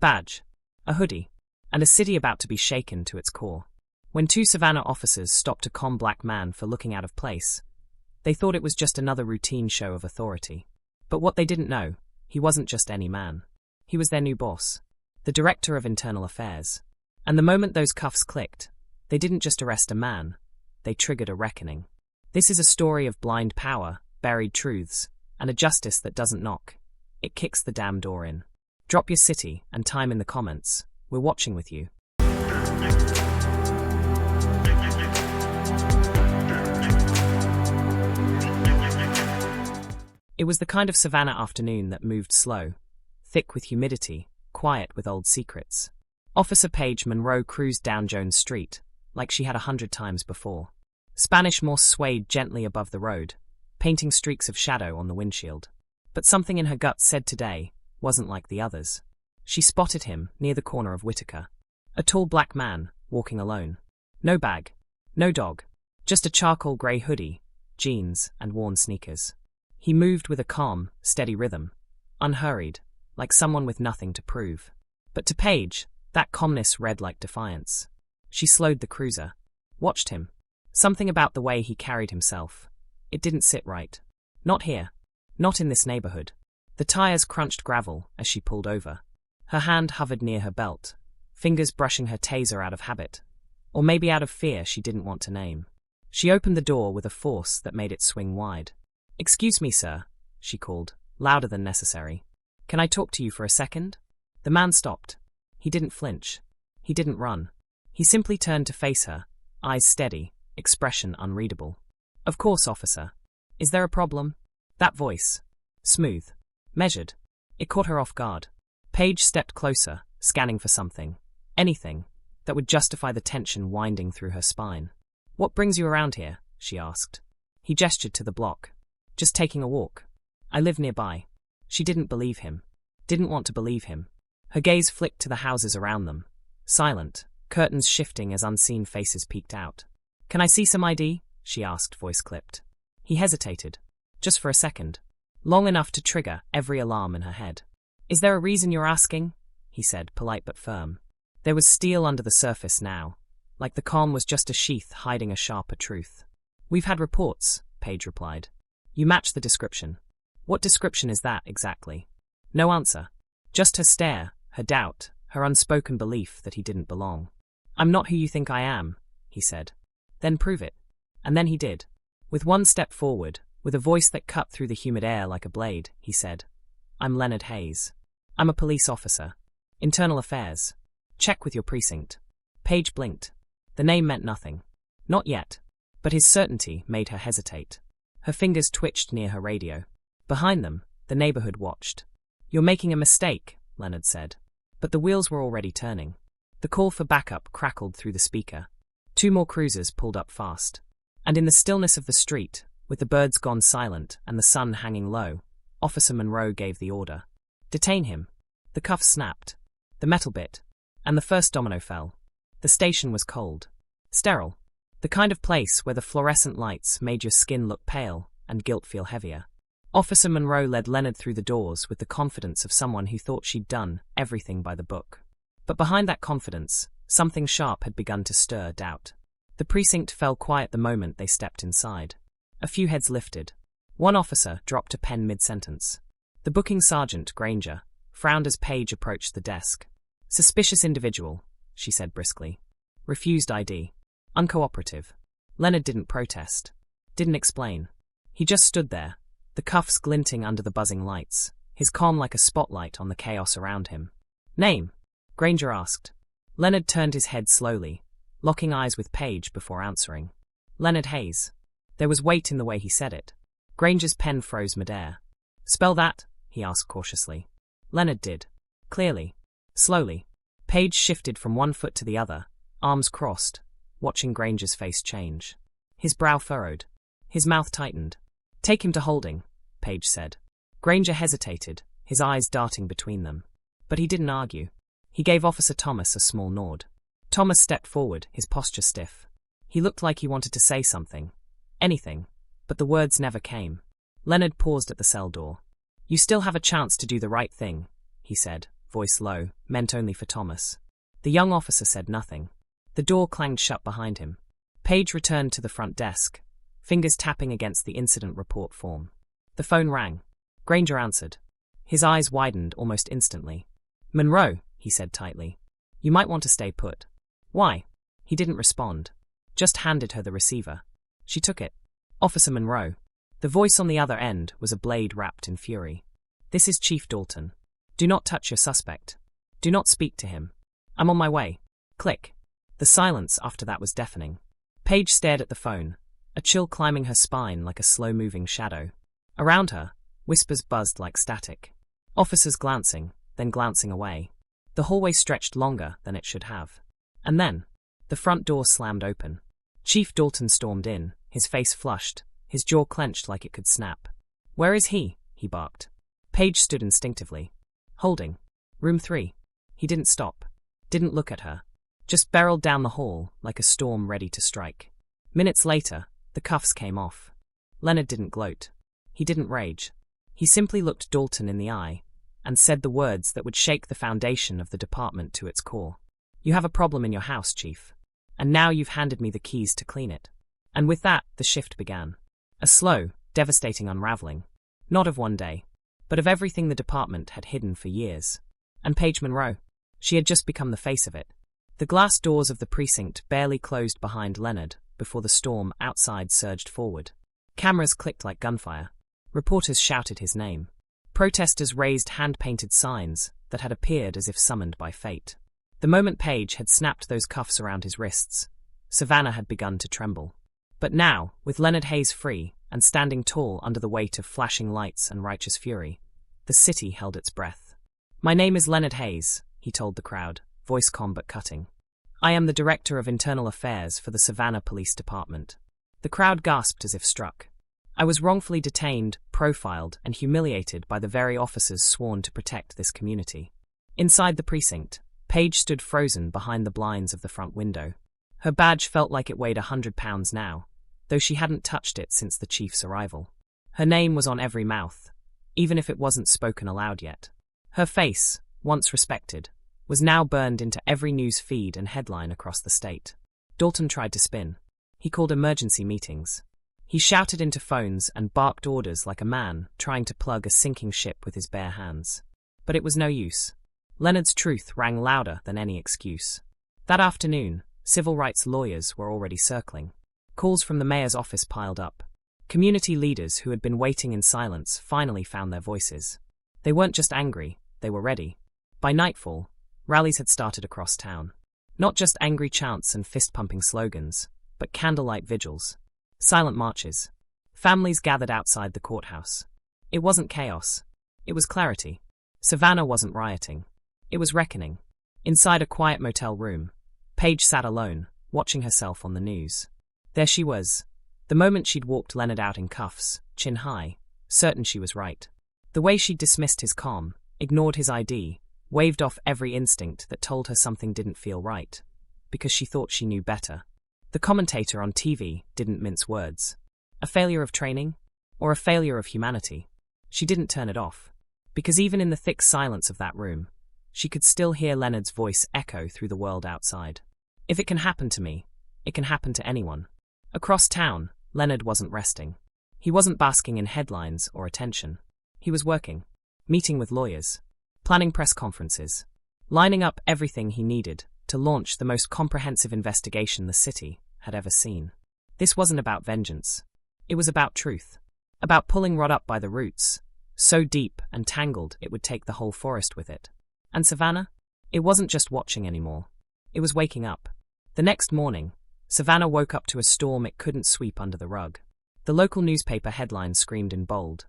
badge, a hoodie, and a city about to be shaken to its core. When two Savannah officers stopped a calm black man for looking out of place, they thought it was just another routine show of authority. But what they didn't know, he wasn't just any man. He was their new boss, the Director of Internal Affairs. And the moment those cuffs clicked, they didn't just arrest a man, they triggered a reckoning. This is a story of blind power, buried truths, and a justice that doesn't knock. It kicks the damn door in. Drop your city and time in the comments. We're watching with you. It was the kind of Savannah afternoon that moved slow, thick with humidity, quiet with old secrets. Officer Paige Monroe cruised down Jones Street, like she had 100 times before. Spanish moss swayed gently above the road, painting streaks of shadow on the windshield. But something in her gut said today wasn't like the others. She spotted him near the corner of Whitaker. A tall black man, walking alone. No bag, no dog, just a charcoal grey hoodie, jeans, and worn sneakers. He moved with a calm, steady rhythm, unhurried, like someone with nothing to prove. But to Paige, that calmness read like defiance. She slowed the cruiser, watched him. Something about the way he carried himself. It didn't sit right. Not here. Not in this neighborhood. The tires crunched gravel as she pulled over. Her hand hovered near her belt, fingers brushing her taser out of habit. Or maybe out of fear she didn't want to name. She opened the door with a force that made it swing wide. "Excuse me, sir," she called, louder than necessary. "Can I talk to you for a second?" The man stopped. He didn't flinch. He didn't run. He simply turned to face her, eyes steady, expression unreadable. "Of course, officer. Is there a problem?" That voice. Smooth. Measured. It caught her off guard. Paige stepped closer, scanning for something. Anything that would justify the tension winding through her spine. "What brings you around here?" she asked. He gestured to the block. "Just taking a walk. I live nearby." She didn't believe him. Didn't want to believe him. Her gaze flicked to the houses around them. Silent, curtains shifting as unseen faces peeked out. "Can I see some ID?" she asked, voice clipped. He hesitated. Just for a second. Long enough to trigger every alarm in her head. "Is there a reason you're asking?" he said, polite but firm. There was steel under the surface now, like the calm was just a sheath hiding a sharper truth. "We've had reports," Paige replied. "You match the description." "What description is that, exactly?" No answer. Just her stare, her doubt, her unspoken belief that he didn't belong. "I'm not who you think I am," he said. "Then prove it." And then he did. With one step forward, with a voice that cut through the humid air like a blade, he said, "I'm Leonard Hayes. I'm a police officer. Internal Affairs. Check with your precinct." Paige blinked. The name meant nothing. Not yet. But his certainty made her hesitate. Her fingers twitched near her radio. Behind them, the neighborhood watched. "You're making a mistake," Leonard said. But the wheels were already turning. The call for backup crackled through the speaker. 2 more cruisers pulled up fast. And in the stillness of the street, with the birds gone silent and the sun hanging low, Officer Monroe gave the order. "Detain him." The cuffs snapped. The metal bit. And the first domino fell. The station was cold. Sterile. The kind of place where the fluorescent lights made your skin look pale and guilt feel heavier. Officer Monroe led Leonard through the doors with the confidence of someone who thought she'd done everything by the book. But behind that confidence, something sharp had begun to stir doubt. The precinct fell quiet the moment they stepped inside. A few heads lifted. One officer dropped a pen mid-sentence. The booking sergeant, Granger, frowned as Paige approached the desk. "Suspicious individual," she said briskly. "Refused ID. Uncooperative." Leonard didn't protest. Didn't explain. He just stood there, the cuffs glinting under the buzzing lights, his calm like a spotlight on the chaos around him. "Name?" Granger asked. Leonard turned his head slowly, locking eyes with Paige before answering. "Leonard Hayes." There was weight in the way he said it. Granger's pen froze midair. "Spell that?" he asked cautiously. Leonard did. Clearly. Slowly. Paige shifted from one foot to the other, arms crossed, watching Granger's face change. His brow furrowed. His mouth tightened. "Take him to holding," Paige said. Granger hesitated, his eyes darting between them. But he didn't argue. He gave Officer Thomas a small nod. Thomas stepped forward, his posture stiff. He looked like he wanted to say something. Anything. But the words never came. Leonard paused at the cell door. "You still have a chance to do the right thing," he said, voice low, meant only for Thomas. The young officer said nothing. The door clanged shut behind him. Page returned to the front desk, fingers tapping against the incident report form. The phone rang. Granger answered. His eyes widened almost instantly. "Monroe," he said tightly. "You might want to stay put." "Why?" He didn't respond. Just handed her the receiver. She took it. "Officer Monroe." The voice on the other end was a blade wrapped in fury. "This is Chief Dalton. Do not touch your suspect. Do not speak to him. I'm on my way." Click. The silence after that was deafening. Page stared at the phone, a chill climbing her spine like a slow-moving shadow. Around her, whispers buzzed like static. Officers glancing, then glancing away. The hallway stretched longer than it should have. And then, the front door slammed open. Chief Dalton stormed in, his face flushed, his jaw clenched like it could snap. "Where is he?" he barked. Page stood instinctively. "Holding. Room 3. He didn't stop. Didn't look at her. Just barreled down the hall like a storm ready to strike. Minutes later, the cuffs came off. Leonard didn't gloat. He didn't rage. He simply looked Dalton in the eye and said the words that would shake the foundation of the department to its core. "You have a problem in your house, Chief. And now you've handed me the keys to clean it." And with that, the shift began. A slow, devastating unraveling. Not of one day, but of everything the department had hidden for years. And Paige Monroe, she had just become the face of it. The glass doors of the precinct barely closed behind Leonard before the storm outside surged forward. Cameras clicked like gunfire. Reporters shouted his name. Protesters raised hand-painted signs that had appeared as if summoned by fate. The moment Page had snapped those cuffs around his wrists, Savannah had begun to tremble. But now, with Leonard Hayes free and standing tall under the weight of flashing lights and righteous fury, the city held its breath. "My name is Leonard Hayes," he told the crowd, voice calm but cutting. "I am the Director of Internal Affairs for the Savannah Police Department." The crowd gasped as if struck. "I was wrongfully detained, profiled, and humiliated by the very officers sworn to protect this community." Inside the precinct, Page stood frozen behind the blinds of the front window. Her badge felt like it weighed 100 pounds now, though she hadn't touched it since the chief's arrival. Her name was on every mouth, even if it wasn't spoken aloud yet. Her face, once respected, was now burned into every news feed and headline across the state. Dalton tried to spin. He called emergency meetings. He shouted into phones and barked orders like a man trying to plug a sinking ship with his bare hands. But it was no use. Leonard's truth rang louder than any excuse. That afternoon, civil rights lawyers were already circling. Calls from the mayor's office piled up. Community leaders who had been waiting in silence finally found their voices. They weren't just angry, they were ready. By nightfall, rallies had started across town. Not just angry chants and fist-pumping slogans, but candlelight vigils. Silent marches. Families gathered outside the courthouse. It wasn't chaos. It was clarity. Savannah wasn't rioting. It was reckoning. Inside a quiet motel room, Paige sat alone, watching herself on the news. There she was. The moment she'd walked Leonard out in cuffs, chin high, certain she was right. The way she'd dismissed his calm, ignored his ID, waved off every instinct that told her something didn't feel right, because she thought she knew better. The commentator on TV didn't mince words. A failure of training? Or a failure of humanity? She didn't turn it off, because even in the thick silence of that room, she could still hear Leonard's voice echo through the world outside. "If it can happen to me, it can happen to anyone." Across town, Leonard wasn't resting. He wasn't basking in headlines or attention. He was working, meeting with lawyers, planning press conferences, lining up everything he needed to launch the most comprehensive investigation the city had ever seen. This wasn't about vengeance. It was about truth. About pulling Rod up by the roots, so deep and tangled it would take the whole forest with it. And Savannah? It wasn't just watching anymore. It was waking up. The next morning, Savannah woke up to a storm it couldn't sweep under the rug. The local newspaper headlines screamed in bold.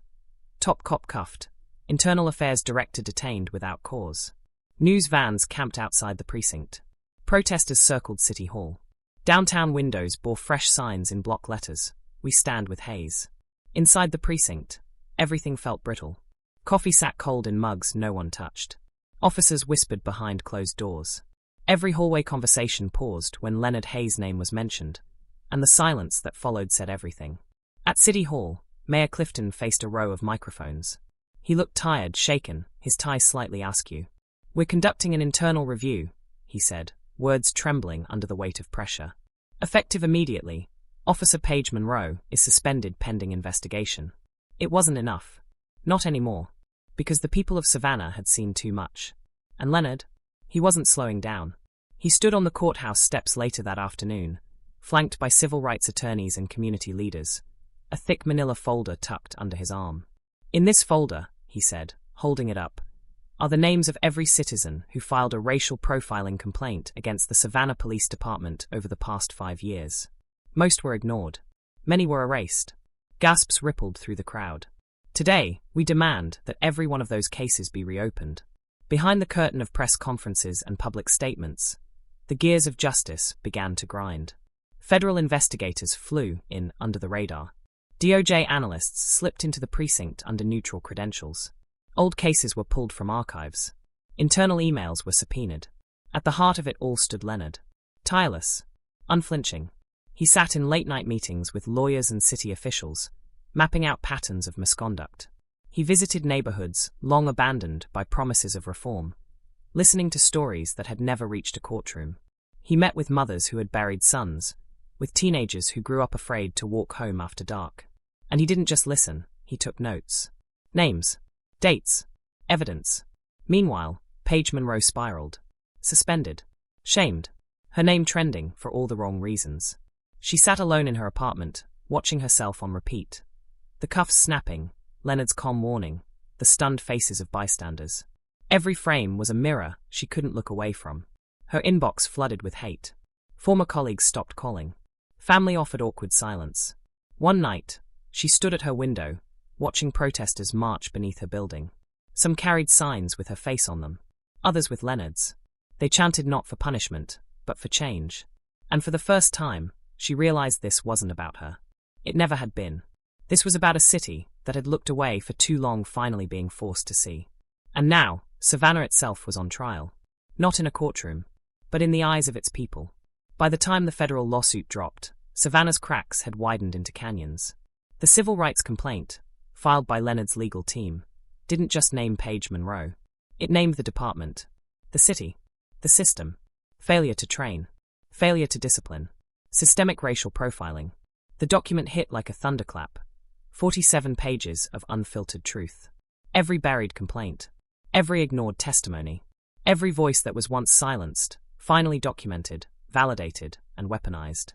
"Top cop cuffed. Internal Affairs Director detained without cause." News vans camped outside the precinct. Protesters circled City Hall. Downtown windows bore fresh signs in block letters. "We stand with Hayes." Inside the precinct, everything felt brittle. Coffee sat cold in mugs no one touched. Officers whispered behind closed doors. Every hallway conversation paused when Leonard Hayes' name was mentioned, and the silence that followed said everything. At City Hall, Mayor Clifton faced a row of microphones. He looked tired, shaken, his tie slightly askew. "We're conducting an internal review," he said, words trembling under the weight of pressure. "Effective immediately, Officer Paige Monroe is suspended pending investigation." It wasn't enough. Not anymore. Because the people of Savannah had seen too much. And Leonard? He wasn't slowing down. He stood on the courthouse steps later that afternoon, flanked by civil rights attorneys and community leaders, a thick manila folder tucked under his arm. "In this folder," he said, holding it up, "are the names of every citizen who filed a racial profiling complaint against the Savannah Police Department over the past 5 years. Most were ignored. Many were erased." Gasps rippled through the crowd. "Today, we demand that every one of those cases be reopened." Behind the curtain of press conferences and public statements, the gears of justice began to grind. Federal investigators flew in under the radar. DOJ analysts slipped into the precinct under neutral credentials. Old cases were pulled from archives. Internal emails were subpoenaed. At the heart of it all stood Leonard. Tireless. Unflinching. He sat in late-night meetings with lawyers and city officials, mapping out patterns of misconduct. He visited neighborhoods long abandoned by promises of reform, listening to stories that had never reached a courtroom. He met with mothers who had buried sons, with teenagers who grew up afraid to walk home after dark. And he didn't just listen, he took notes. Names. Dates. Evidence. Meanwhile, Paige Monroe spiraled. Suspended. Shamed. Her name trending for all the wrong reasons. She sat alone in her apartment, watching herself on repeat. The cuffs snapping, Leonard's calm warning, the stunned faces of bystanders. Every frame was a mirror she couldn't look away from. Her inbox flooded with hate. Former colleagues stopped calling. Family offered awkward silence. One night, she stood at her window, watching protesters march beneath her building. Some carried signs with her face on them, others with Leonard's. They chanted not for punishment, but for change. And for the first time, she realized this wasn't about her. It never had been. This was about a city that had looked away for too long finally being forced to see. And now, Savannah itself was on trial. Not in a courtroom, but in the eyes of its people. By the time the federal lawsuit dropped, Savannah's cracks had widened into canyons. The civil rights complaint, filed by Leonard's legal team, didn't just name Paige Monroe. It named the department, the city, the system. Failure to train. Failure to discipline. Systemic racial profiling. The document hit like a thunderclap. 47 pages of unfiltered truth. Every buried complaint. Every ignored testimony. Every voice that was once silenced, finally documented, validated, and weaponized.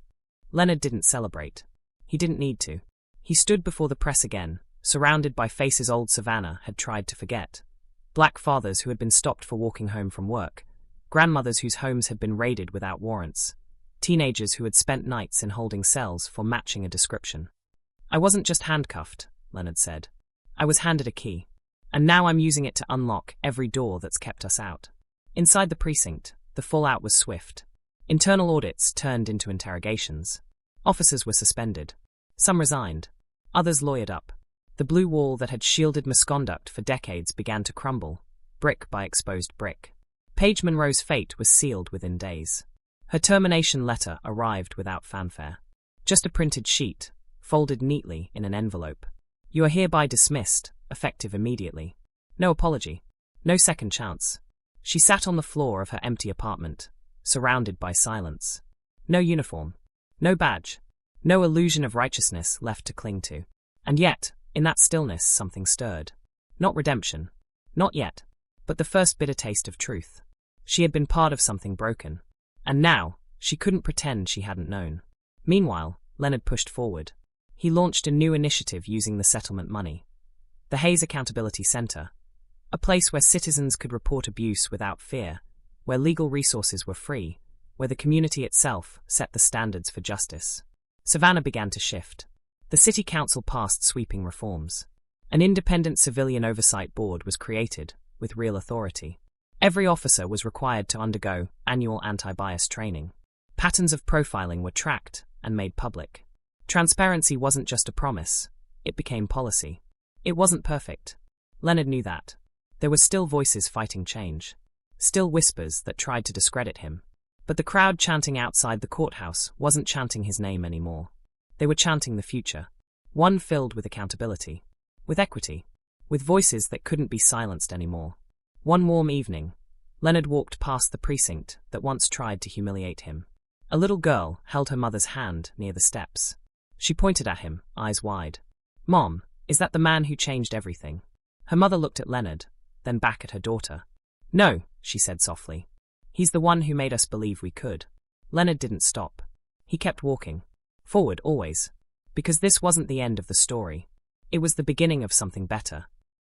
Leonard didn't celebrate. He didn't need to. He stood before the press again, surrounded by faces old Savannah had tried to forget. Black fathers who had been stopped for walking home from work. Grandmothers whose homes had been raided without warrants. Teenagers who had spent nights in holding cells for matching a description. "I wasn't just handcuffed," Leonard said. "I was handed a key. And now I'm using it to unlock every door that's kept us out." Inside the precinct, the fallout was swift. Internal audits turned into interrogations. Officers were suspended. Some resigned. Others lawyered up. The blue wall that had shielded misconduct for decades began to crumble, brick by exposed brick. Paige Monroe's fate was sealed within days. Her termination letter arrived without fanfare. Just a printed sheet, folded neatly in an envelope. "You are hereby dismissed, effective immediately." No apology. No second chance. She sat on the floor of her empty apartment, surrounded by silence. No uniform. No badge. No illusion of righteousness left to cling to. And yet, in that stillness something stirred. Not redemption. Not yet. But the first bitter taste of truth. She had been part of something broken. And now, she couldn't pretend she hadn't known. Meanwhile, Leonard pushed forward. He launched a new initiative using the settlement money. The Hayes Accountability Center. A place where citizens could report abuse without fear, where legal resources were free, where the community itself set the standards for justice. Savannah began to shift. The city council passed sweeping reforms. An independent civilian oversight board was created, with real authority. Every officer was required to undergo annual anti-bias training. Patterns of profiling were tracked and made public. Transparency wasn't just a promise, it became policy. It wasn't perfect. Leonard knew that. There were still voices fighting change. Still whispers that tried to discredit him. But the crowd chanting outside the courthouse wasn't chanting his name anymore. They were chanting the future. One filled with accountability. With equity. With voices that couldn't be silenced anymore. One warm evening, Leonard walked past the precinct that once tried to humiliate him. A little girl held her mother's hand near the steps. She pointed at him, eyes wide. "Mom, is that the man who changed everything?" Her mother looked at Leonard, then back at her daughter. "No," she said softly. "He's the one who made us believe we could." Leonard didn't stop. He kept walking. Forward, always. Because this wasn't the end of the story. It was the beginning of something better.